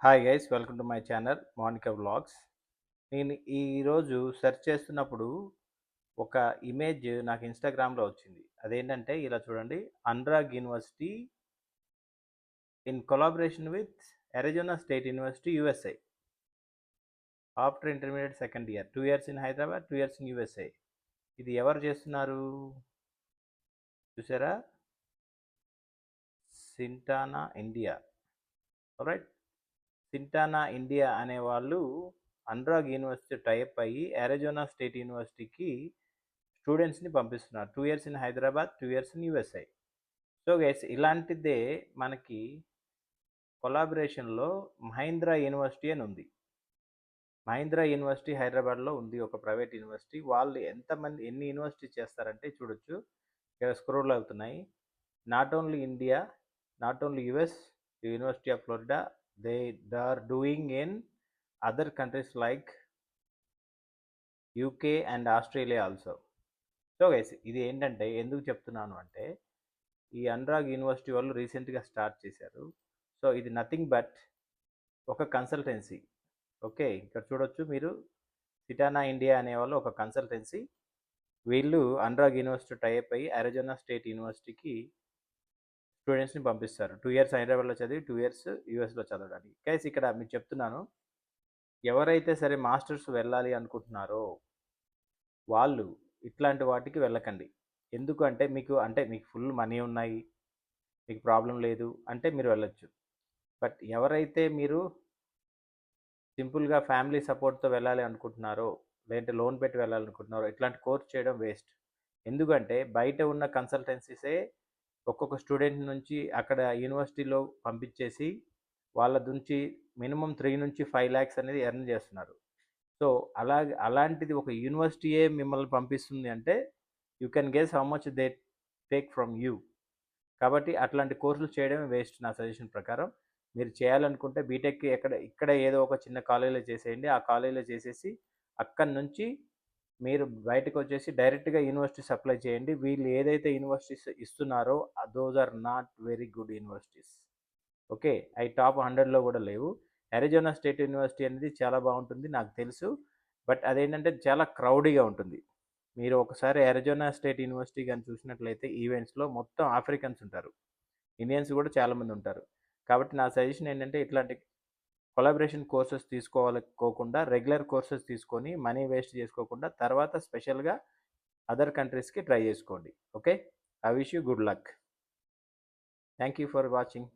Hi guys, welcome to my channel Monika vlogs. నేను ఈరోజు search చేస్తున్నప్పుడు ఒక ఇమేజ్ నాకు ఇన్స్టాగ్రామ్లో వచ్చింది. అదేంటంటే ఇలా చూడండి, Anurag university in collaboration with Arizona State University USA after intermediate second year 2 years in Hyderabad, 2 years in USA. ఇది ఎవరు చేస్తున్నారు చూసారా? Sintana India. Right, Sintana India అనేవాళ్ళు అనురాగ్ యూనివర్సిటీ టైప్ అయ్యి అరిజోనా స్టేట్ యూనివర్సిటీకి స్టూడెంట్స్ని పంపిస్తున్నారు. 2 years in Hyderabad, 2 years in USA. So guys, ఇలాంటిదే మనకి కొలాబరేషన్లో మహీంద్రా యూనివర్సిటీ అని ఉంది. మహీంద్రా యూనివర్సిటీ హైదరాబాద్లో ఉంది, ఒక ప్రైవేట్ యూనివర్సిటీ. వాళ్ళు ఎన్ని యూనివర్సిటీ చేస్తారంటే చూడొచ్చు, ఇక్కడ స్క్రోల్ అవుతున్నాయి. Not only India, not only US, university of Florida, they are doing in other countries like UK and Australia also. So guys, ఇది ఏంటంటే ఎందుకు చెప్తున్నాను అంటే, ఈ అనురాగ్ యూనివర్సిటీ వాళ్ళు రీసెంట్గా స్టార్ట్ చేశారు. సో ఇది నథింగ్ బట్ ఒక కన్సల్టెన్సీ. ఓకే, ఇక్కడ చూడొచ్చు మీరు, సిటానా ఇండియా అనేవాళ్ళు ఒక కన్సల్టెన్సీ. వీళ్ళు అనురాగ్ యూనివర్సిటీ టైప్ అయ్యి అరిజోనా స్టేట్ యూనివర్సిటీకి స్టూడెంట్స్ని పంపిస్తారు. 2 years హైదరాబాద్లో చదివి 2 years యూఎస్లో చదవడానికి. గైస్, ఇక్కడ మీకు చెప్తున్నాను, ఎవరైతే సరే మాస్టర్స్ వెళ్ళాలి అనుకుంటున్నారో వాళ్ళు ఇట్లాంటి వాటికి వెళ్ళకండి. ఎందుకు అంటే మీకు ఫుల్ మనీ ఉన్నాయి, మీకు ప్రాబ్లం లేదు అంటే మీరు వెళ్ళొచ్చు. బట్ ఎవరైతే మీరు సింపుల్గా ఫ్యామిలీ సపోర్ట్తో వెళ్ళాలి అనుకుంటున్నారో, లేదంటే లోన్ పెట్టి వెళ్ళాలనుకుంటున్నారో, ఇట్లాంటి కోర్స్ చేయడం వేస్ట్. ఎందుకంటే బయట ఉన్న కన్సల్టెన్సీసే ఒక్కొక్క స్టూడెంట్ నుంచి అక్కడ యూనివర్సిటీలో పంపించేసి వాళ్ళ నుంచి మినిమం 3 నుంచి 5 lakhs అనేది ఎర్న్ చేస్తున్నారు. సో అలాంటిది ఒక యూనివర్సిటీయే మిమ్మల్ని పంపిస్తుంది అంటే you can guess how much they take from you. కాబట్టి అట్లాంటి కోర్సులు చేయడమే వేస్ట్ నా సజెషన్ ప్రకారం. మీరు చేయాలనుకుంటే బీటెక్ ఇక్కడ ఏదో ఒక చిన్న కాలేజీలో చేసేయండి. ఆ కాలేజీలో చేసేసి అక్కడి నుంచి మీరు బయటకు వచ్చేసి డైరెక్ట్గా యూనివర్సిటీస్ అప్లై చేయండి. వీళ్ళు ఏదైతే యూనివర్సిటీస్ ఇస్తున్నారో those are not very good universities. Okay, అవి టాప్ 100లో కూడా లేవు. అరిజోనా స్టేట్ యూనివర్సిటీ అనేది చాలా బాగుంటుంది, నాకు తెలుసు. బట్ అదేంటంటే చాలా క్రౌడీగా ఉంటుంది. మీరు ఒకసారి అరిజోనా స్టేట్ యూనివర్సిటీ కానీ చూసినట్లయితే ఈవెంట్స్లో మొత్తం ఆఫ్రికన్స్ ఉంటారు, ఇండియన్స్ కూడా చాలామంది ఉంటారు. కాబట్టి నా సజెషన్ ఏంటంటే ఇట్లాంటి కొలాబరేషన్ కోర్సెస్ తీసుకోవాలనుకోకుండా రెగ్యులర్ కోర్సెస్ తీసుకొని మనీ వేస్ట్ చేసుకోకుండా తర్వాత స్పెషల్గా అదర్ కంట్రీస్కి ట్రై చేసుకోండి. Okay, I wish you good luck. Thank you for watching.